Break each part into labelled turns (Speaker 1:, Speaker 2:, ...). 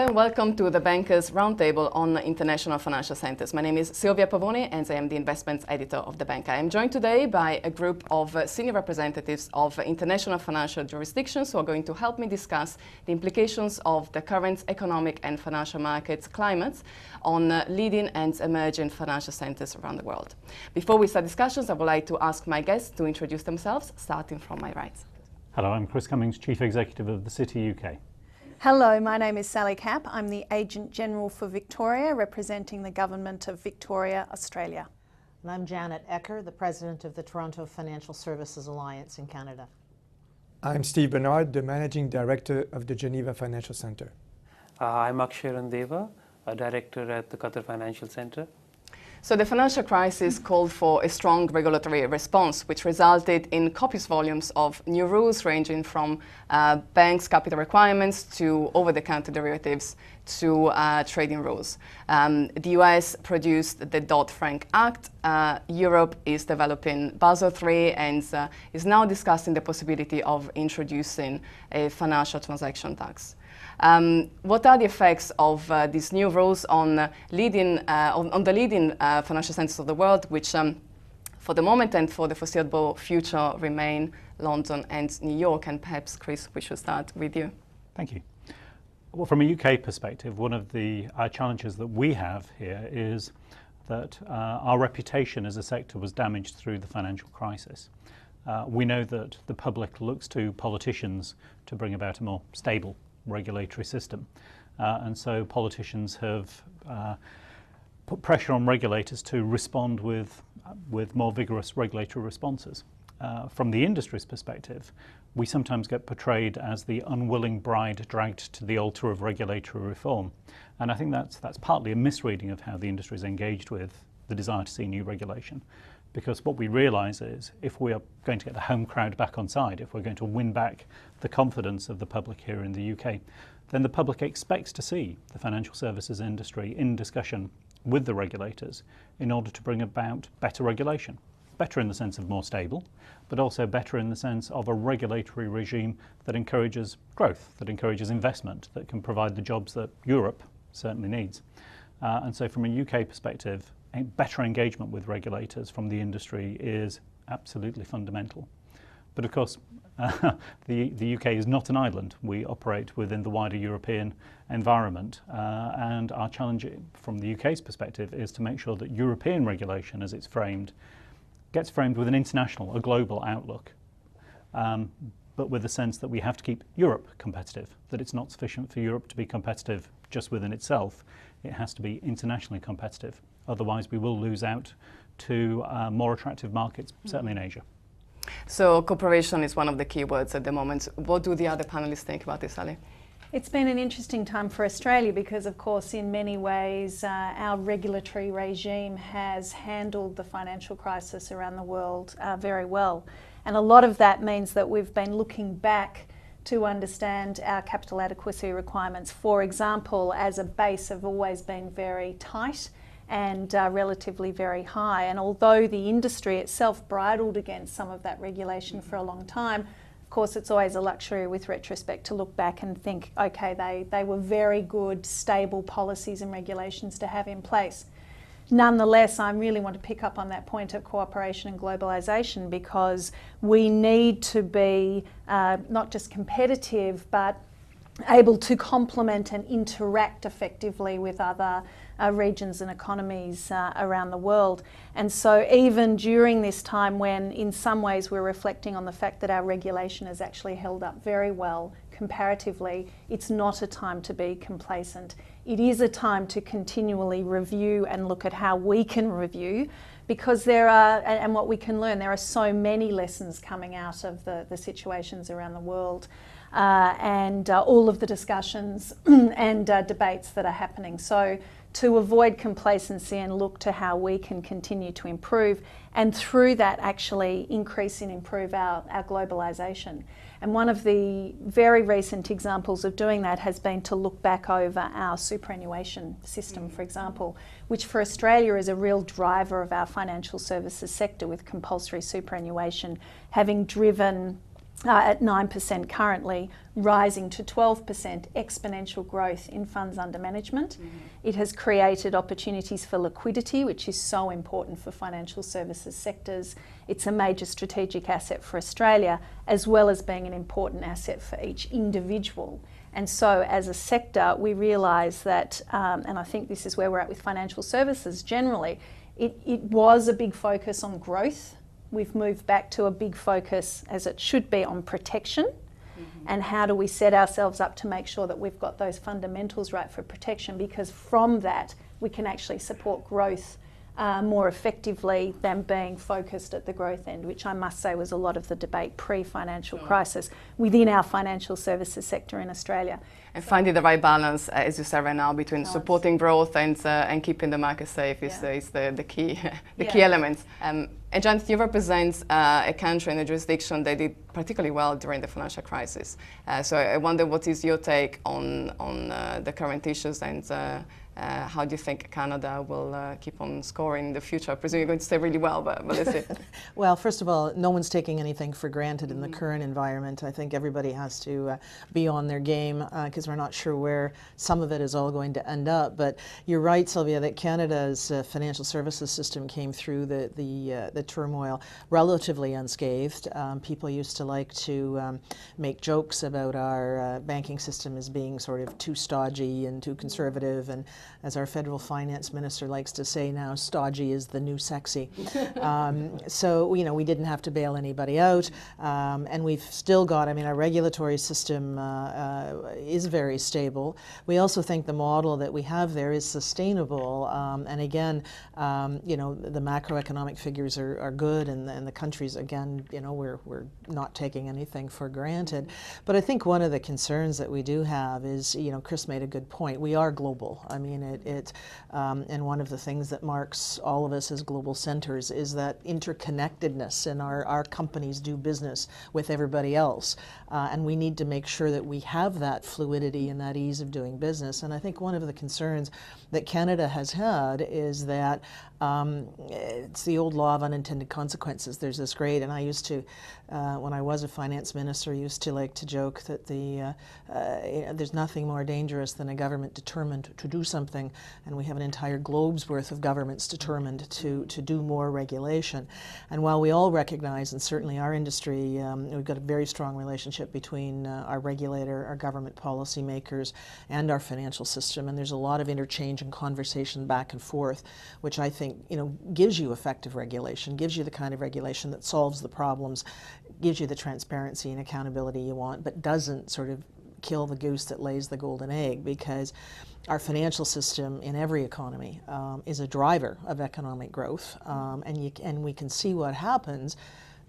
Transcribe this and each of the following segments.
Speaker 1: and welcome to the Bankers Roundtable on International Financial Centers. My name is Silvia Pavoni and I am the investments editor of the bank. I am joined today by a group of senior representatives of international financial jurisdictions who are going to help me discuss the implications of the current economic and financial markets climates on leading and emerging financial centers around the world. Before we start discussions, I would like to ask my guests to introduce themselves, starting from my right.
Speaker 2: Hello, I'm Chris Cummings, Chief Executive of the City UK.
Speaker 3: Hello, my name is Sally Capp. I'm the Agent General for Victoria, representing the Government of Victoria, Australia.
Speaker 4: And I'm Janet Ecker, the President of the Toronto Financial Services Alliance in Canada.
Speaker 5: I'm Steve Bernard, the Managing Director of the Geneva Financial Centre.
Speaker 6: I'm Aksharan Deva, a Director at the Qatar Financial Centre.
Speaker 1: So the financial crisis called for a strong regulatory response, which resulted in copious volumes of new rules ranging from banks' capital requirements to over-the-counter derivatives to trading rules. The US produced the Dodd-Frank Act. Europe is developing Basel III and is now discussing the possibility of introducing a financial transaction tax. What are the effects of these new rules on the leading financial centers of the world, which for the moment and for the foreseeable future remain London and New York? And perhaps, Chris, we should start with you.
Speaker 2: Thank you. Well, from a UK perspective, one of the challenges that we have here is that our reputation as a sector was damaged through the financial crisis. We know that the public looks to politicians to bring about a more stable regulatory system, and so politicians have put pressure on regulators to respond with more vigorous regulatory responses. From the industry's perspective, we sometimes get portrayed as the unwilling bride dragged to the altar of regulatory reform, and I think that's partly a misreading of how the industry is engaged with the desire to see new regulation. Because what we realise is if we are going to get the home crowd back on side, if we're going to win back the confidence of the public here in the UK, then the public expects to see the financial services industry in discussion with the regulators in order to bring about better regulation. Better in the sense of more stable, but also better in the sense of a regulatory regime that encourages growth, that encourages investment, that can provide the jobs that Europe certainly needs. And so from a UK perspective, a better engagement with regulators from the industry is absolutely fundamental. But of course, the UK is not an island. We operate within the wider European environment, and our challenge from the UK's perspective is to make sure that European regulation, as it's framed, gets framed with an international, a global outlook, but with the sense that we have to keep Europe competitive, that it's not sufficient for Europe to be competitive just within itself. It has to be internationally competitive. Otherwise, we will lose out to more attractive markets, certainly in Asia.
Speaker 1: So cooperation is one of the key words at the moment. What do the other panelists think about this, Ali?
Speaker 3: It's been an interesting time for Australia because, of course, in many ways, our regulatory regime has handled the financial crisis around the world very well. And a lot of that means that we've been looking back to understand our capital adequacy requirements, for example, as a base have always been very tight and relatively very high. And although the industry itself bridled against some of that regulation for a long time, of course it's always a luxury with retrospect to look back and think, okay, they were very good, stable policies and regulations to have in place. Nonetheless, I really want to pick up on that point of cooperation and globalisation, because we need to be not just competitive but able to complement and interact effectively with other regions and economies around the world. And so even during this time when in some ways we're reflecting on the fact that our regulation has actually held up very well comparatively, it's not a time to be complacent. It is a time to continually review and look at how we can review, because there are, and what we can learn, there are so many lessons coming out of the situations around the world. And all of the discussions and debates that are happening. So to avoid complacency and look to how we can continue to improve, and through that actually increase and improve our globalisation. And one of the very recent examples of doing that has been to look back over our superannuation system, for example, which for Australia is a real driver of our financial services sector, with compulsory superannuation having driven at 9% currently, rising to 12% exponential growth in funds under management. It has created opportunities for liquidity, which is so important for financial services sectors. It's a major strategic asset for Australia, as well as being an important asset for each individual. And so as a sector, we realise that, and I think this is where we're at with financial services generally, it was a big focus on growth. We've moved back to a big focus, as it should be, on protection. And how do we set ourselves up to make sure that we've got those fundamentals right for protection, because from that we can actually support growth more effectively than being focused at the growth end, which I must say was a lot of the debate pre-financial crisis within our financial services sector in Australia.
Speaker 1: And finding the right balance, as you said right now, between supporting growth and keeping the market safe is the key key elements. And Janet, you represent a country and a jurisdiction that did particularly well during the financial crisis. So I wonder, what is your take on the current issues, and how do you think Canada will keep on scoring in the future? I presume you're going to say really well, but let's see.
Speaker 4: Well, first of all, no one's taking anything for granted in the current environment. I think everybody has to be on their game, because we're not sure where some of it is all going to end up. But you're right, Sylvia, that Canada's financial services system came through the turmoil relatively unscathed. People used to like to make jokes about our banking system as being sort of too stodgy and too conservative, and as our federal finance minister likes to say now, stodgy is the new sexy. So, you know, we didn't have to bail anybody out, and we've still got, I mean, our regulatory system is very stable. We also think the model that we have there is sustainable, and again, you know, the macroeconomic figures are good, and the countries, again, you know, we're not taking anything for granted. But I think one of the concerns that we do have is, you know, Chris made a good point, we are global. I mean, and one of the things that marks all of us as global centers is that interconnectedness, and our companies do business with everybody else. And we need to make sure that we have that fluidity and that ease of doing business. And I think one of the concerns that Canada has had is that it's the old law of unintended consequences. There's this great, and I used to, when I was a finance minister, used to like to joke that there's nothing more dangerous than a government determined to do something, and we have an entire globe's worth of governments determined to do more regulation. And while we all recognize, and certainly our industry, we've got a very strong relationship between our regulator, our government policy makers, and our financial system, and there's a lot of interchange and conversation back and forth, which I think, you know, gives you effective regulation, gives you the kind of regulation that solves the problems, gives you the transparency and accountability you want, but doesn't sort of kill the goose that lays the golden egg, because our financial system in every economy is a driver of economic growth, and we can see what happens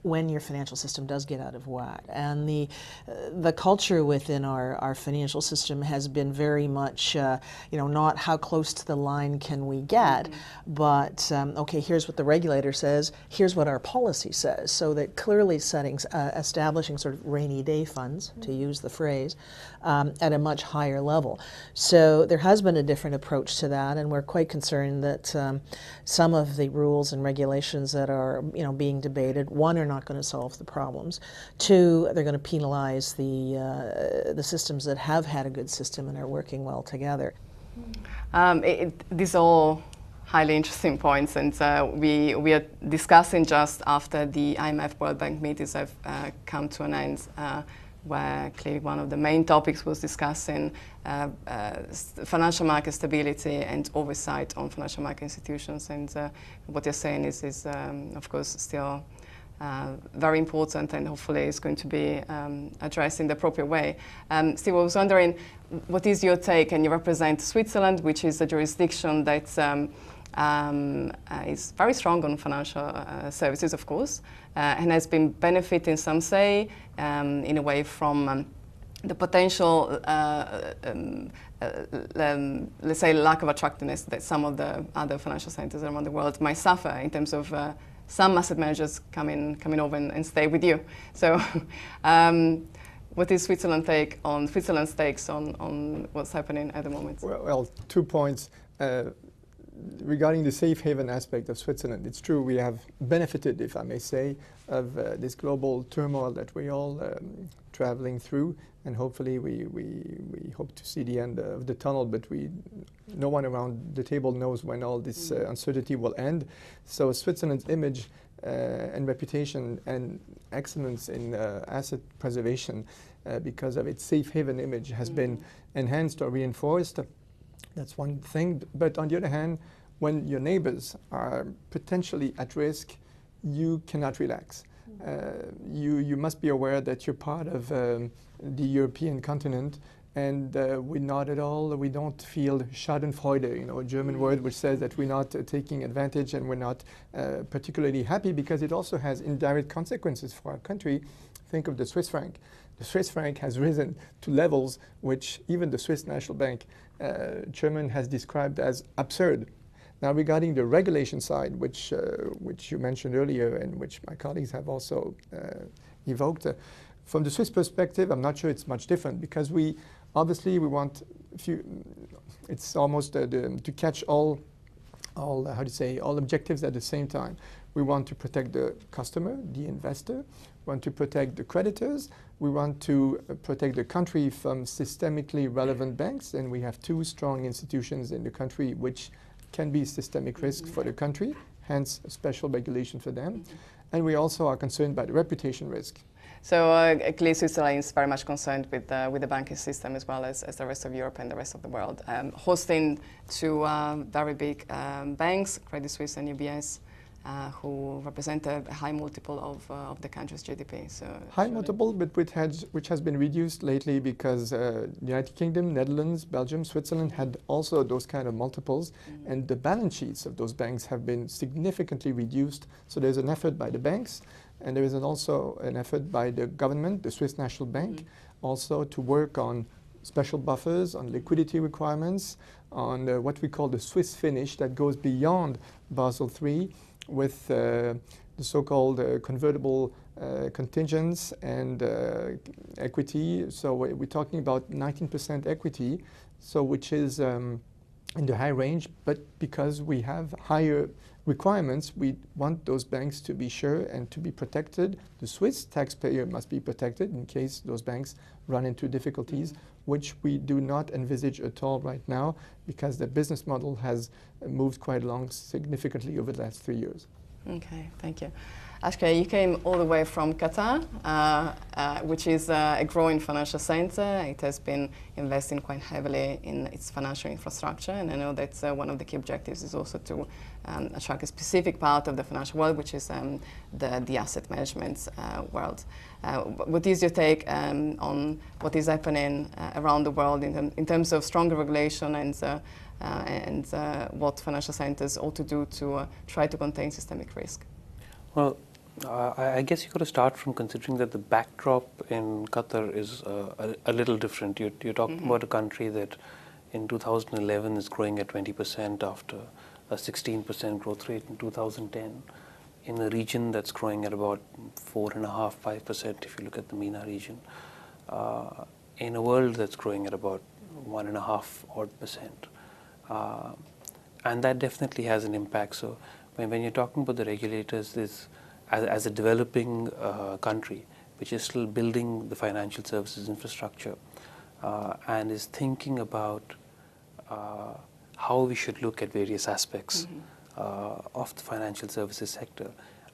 Speaker 4: when your financial system does get out of whack. And the culture within our financial system has been very much, you know, not how close to the line can we get, but okay, here's what the regulator says, here's what our policy says, so that clearly establishing sort of rainy day funds, to use the phrase, at a much higher level. So there has been a different approach to that, and we're quite concerned that some of the rules and regulations that are, you know, being debated, one, are not going to solve the problems. Two, they're going to penalize the systems that have had a good system and are working well together.
Speaker 1: These are all highly interesting points, and we are discussing just after the IMF World Bank meetings have come to an end, where clearly one of the main topics was discussing financial market stability and oversight on financial market institutions. And what you're saying is of course, still very important, and hopefully is going to be addressed in the appropriate way. Steve, I was wondering, what is your take? And you represent Switzerland, which is a jurisdiction that is very strong on financial services, of course, and has been benefiting, some say, in a way from the potential, let's say, lack of attractiveness that some of the other financial centers around the world might suffer in terms of some asset managers coming over and stay with you. So what is Switzerland's take on what's happening at the moment?
Speaker 5: Well, 2 points. regarding the safe haven aspect of Switzerland, it's true we have benefited, if I may say, of this global turmoil that we're all traveling through, and hopefully we hope to see the end of the tunnel, but no one around the table knows when all this uncertainty will end. So Switzerland's image and reputation and excellence in asset preservation because of its safe haven image has been enhanced or reinforced. That's one thing. But on the other hand, when your neighbors are potentially at risk, you cannot relax. You must be aware that you're part of the European continent, and we don't feel Schadenfreude, a German word which says that we're not taking advantage and we're not particularly happy, because it also has indirect consequences for our country. Think of the Swiss franc. The Swiss franc has risen to levels which even the Swiss National Bank chairman has described as absurd. Now, regarding the regulation side, which you mentioned earlier and which my colleagues have also evoked, from the Swiss perspective, I'm not sure it's much different, because we want it's almost to catch all objectives at the same time. We want to protect the customer, the investor. We want to protect the creditors. We want to protect the country from systemically relevant banks, and we have two strong institutions in the country which can be systemic risk for the country, hence a special regulation for them. And we also are concerned by the reputation risk.
Speaker 1: So clearly Switzerland is very much concerned with the banking system as well as the rest of Europe and the rest of the world. Hosting two very big banks, Credit Suisse and UBS, who represent a high multiple of the country's GDP. So
Speaker 5: high multiple, but which has been reduced lately because the United Kingdom, Netherlands, Belgium, Switzerland had also those kind of multiples, and the balance sheets of those banks have been significantly reduced. So there's an effort by the banks, and there is also an effort by the government, the Swiss National Bank, also to work on special buffers, on liquidity requirements, on what we call the Swiss finish that goes beyond Basel III, with the so-called convertible contingents and equity. So we're talking about 19% equity, so which is in the high range, but because we have higher requirements, we want those banks to be sure and to be protected. The Swiss taxpayer must be protected in case those banks run into difficulties, which we do not envisage at all right now, because the business model has moved quite along significantly over the last 3 years.
Speaker 1: Okay, thank you. Ashka, you came all the way from Qatar, which is a growing financial center. It has been investing quite heavily in its financial infrastructure, and I know that one of the key objectives is also to attract a specific part of the financial world, which is the asset management world. What is your take on what is happening around the world in terms of stronger regulation and what financial centers ought to do to try to contain systemic risk?
Speaker 6: Well, I guess you've got to start from considering that the backdrop in Qatar is a little different. You're talking about a country that in 2011 is growing at 20% after a 16% growth rate in 2010, in a region that's growing at about 4.5–5% if you look at the MENA region, in a world that's growing at about 1.5% and that definitely has an impact. So when you're talking about the regulators, as a developing country which is still building the financial services infrastructure and is thinking about how we should look at various aspects of the financial services sector.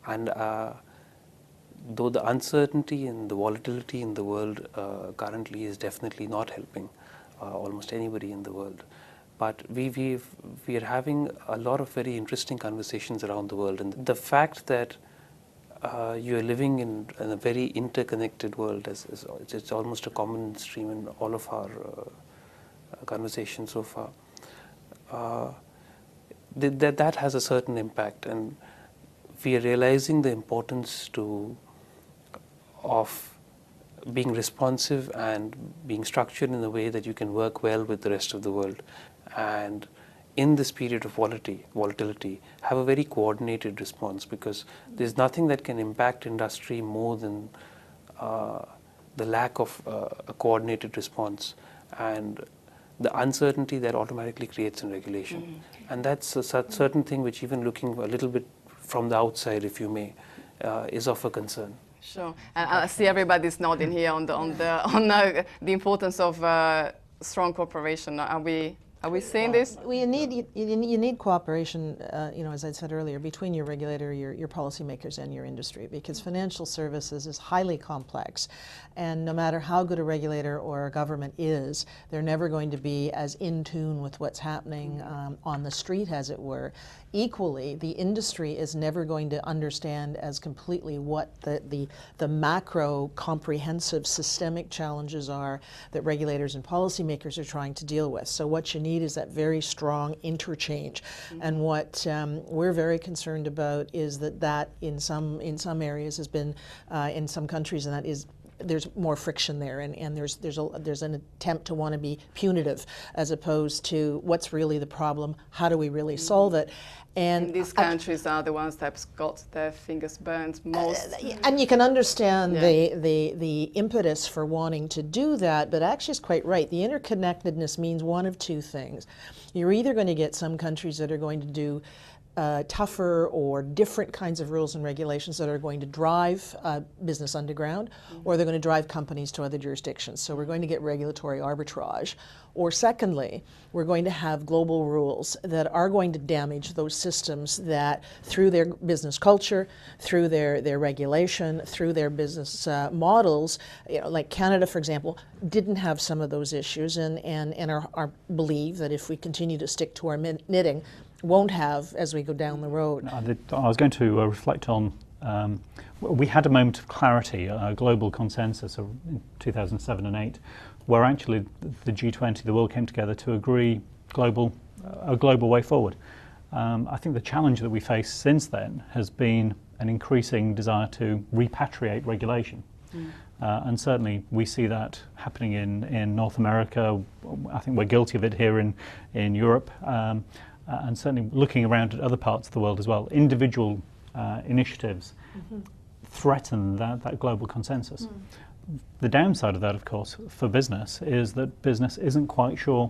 Speaker 6: And though the uncertainty and the volatility in the world currently is definitely not helping almost anybody in the world, but we are having a lot of very interesting conversations around the world. And the fact that you are living in a very interconnected world, it's almost a common stream in all of our conversations so far, that has a certain impact, and we are realizing the importance of being responsive and being structured in a way that you can work well with the rest of the world, and in this period of volatility, have a very coordinated response, because there's nothing that can impact industry more than the lack of a coordinated response. And the uncertainty that automatically creates in regulation. And that's a certain thing which, even looking a little bit from the outside, if you may, is of a concern.
Speaker 1: Sure, and I see everybody's nodding here on the importance of strong cooperation. Are we seeing this?
Speaker 4: Well, you need cooperation, as I said earlier, between your regulator, your policymakers, and your industry, because financial services is highly complex, and no matter how good a regulator or a government is, they're never going to be as in tune with what's happening on the street, as it were. Equally, the industry is never going to understand as completely what the macro, comprehensive, systemic challenges are that regulators and policymakers are trying to deal with. So what you need is that very strong interchange. And what we're very concerned about is that in some areas has been, in some countries, and that is, there's more friction there, and there's an attempt to want to be punitive as opposed to what's really the problem, how do we really solve it.
Speaker 1: And these countries are the ones that have got their fingers burned most.
Speaker 4: And you can understand the impetus for wanting to do that, but actually it's quite right. The interconnectedness means one of two things. You're either going to get some countries that are going to do tougher or different kinds of rules and regulations that are going to drive business underground, or they're going to drive companies to other jurisdictions. So we're going to get regulatory arbitrage. Or secondly, we're going to have global rules that are going to damage those systems that, through their business culture, through their regulation, through their business models, like Canada, for example, didn't have some of those issues, and are believe that if we continue to stick to our knitting, won't have as we go down the road.
Speaker 2: I was going to reflect on, we had a moment of clarity, a global consensus in 2007 and 8, where actually the G20, the world came together to agree a global way forward. I think the challenge that we face since then has been an increasing desire to repatriate regulation. And certainly we see that happening in North America. I think we're guilty of it here in Europe. And certainly looking around at other parts of the world as well. Individual initiatives threaten that global consensus. The downside of that, of course, for business is that business isn't quite sure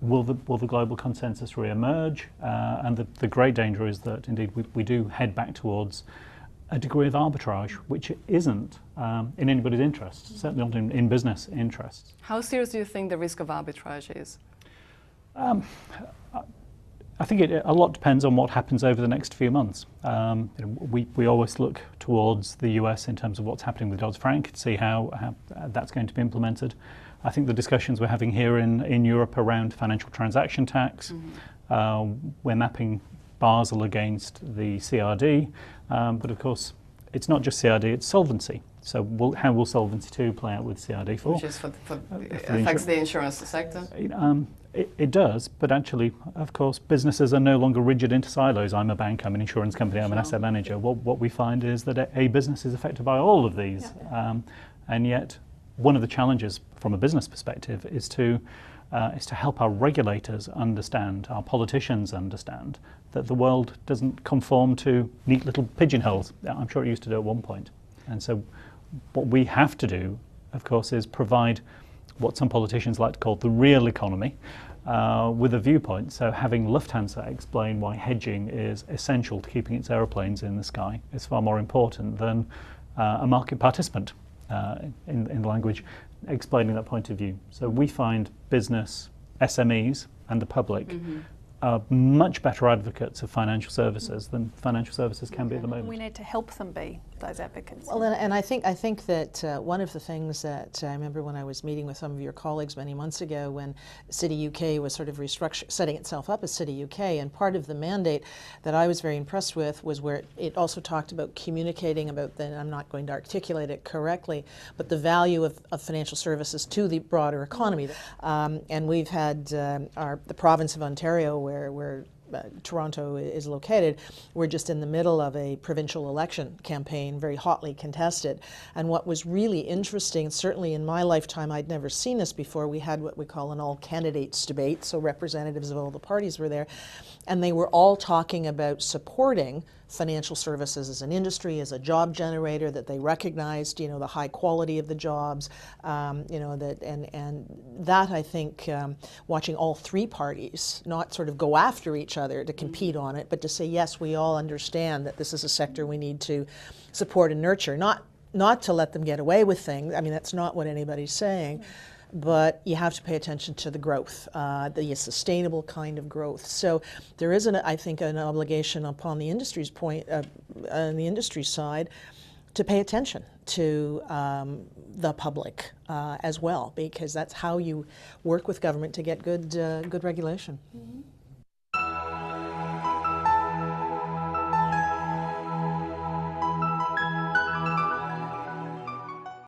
Speaker 2: will the global consensus re-emerge, and the great danger is that indeed we do head back towards a degree of arbitrage which isn't in anybody's interests, certainly not in business interests.
Speaker 1: How serious do you think the risk of arbitrage is?
Speaker 2: I think a lot depends on what happens over the next few months. We always look towards the US in terms of what's happening with Dodd-Frank to see how that's going to be implemented. I think the discussions we're having here in Europe around financial transaction tax, we're mapping Basel against the CRD, but of course it's not just CRD, it's solvency. So how will Solvency II play out with CRD4?
Speaker 1: Which is affects the insurance sector?
Speaker 2: It does, but actually, of course, businesses are no longer rigid into silos. I'm a bank, I'm an insurance company, I'm an asset manager. What we find is that a business is affected by all of these. And yet, one of the challenges from a business perspective is to help our regulators understand, our politicians understand, that the world doesn't conform to neat little pigeonholes. I'm sure it used to do at one point. And so what we have to do, of course, is provide what some politicians like to call the real economy, with a viewpoint. So having Lufthansa explain why hedging is essential to keeping its aeroplanes in the sky is far more important than a market participant in the language explaining that point of view. So we find business, SMEs and the public are much better advocates of financial services than financial services can be at the moment.
Speaker 3: We need to help them be those advocates.
Speaker 4: Well, and I think that one of the things that I remember when I was meeting with some of your colleagues many months ago, when City UK was sort of setting itself up as City UK, and part of the mandate that I was very impressed with was where it also talked about communicating about, then I'm not going to articulate it correctly, but the value of financial services to the broader economy. And we've had the province of Ontario, where Toronto is located, we're just in the middle of a provincial election campaign, very hotly contested. And what was really interesting, certainly in my lifetime, I'd never seen this before, we had what we call an all-candidates debate, so representatives of all the parties were there, and they were all talking about supporting financial services as an industry, as a job generator, that they recognized, you know, the high quality of the jobs, you know, that, and that, I think, watching all three parties not sort of go after each other to compete on it, but to say, yes, we all understand that this is a sector we need to support and nurture, not to let them get away with things. I mean, that's not what anybody's saying. But you have to pay attention to the growth, the sustainable kind of growth. So there is, I think, an obligation upon the industry's point, on the industry side, to pay attention to the public as well, because that's how you work with government to get good regulation.